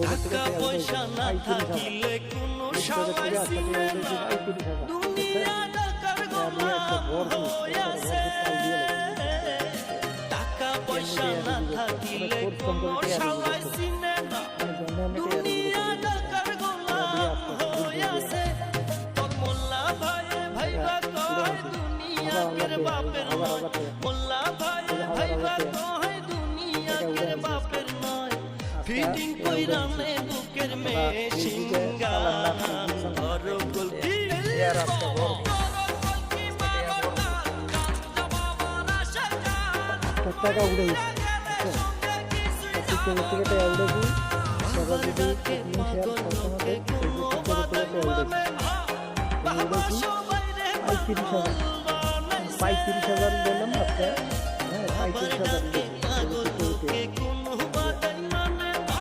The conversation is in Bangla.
টাকা পয়সা না থাকিলে কোনো সবাই চিনে না দুনিয়া টাকার গোলাম হইয়াছে টাকা পয়সা না থাকিলে কোনো সবাই চিনে না দুনিয়া টাকার গোলাম হইয়াছে তোর মোল্লা ভাই ভাইবা কয় দুনিয়ার বাপের নয় মোল্লা ভাই ভাইবা কয় দুনিয়ার বাপের নয় ফিটিং কইরা নে বুকের মেশিনগা আর গলতি টাকা উড়ে উড়েছি 35,000 বললাম আপনার, হ্যাঁ 35,000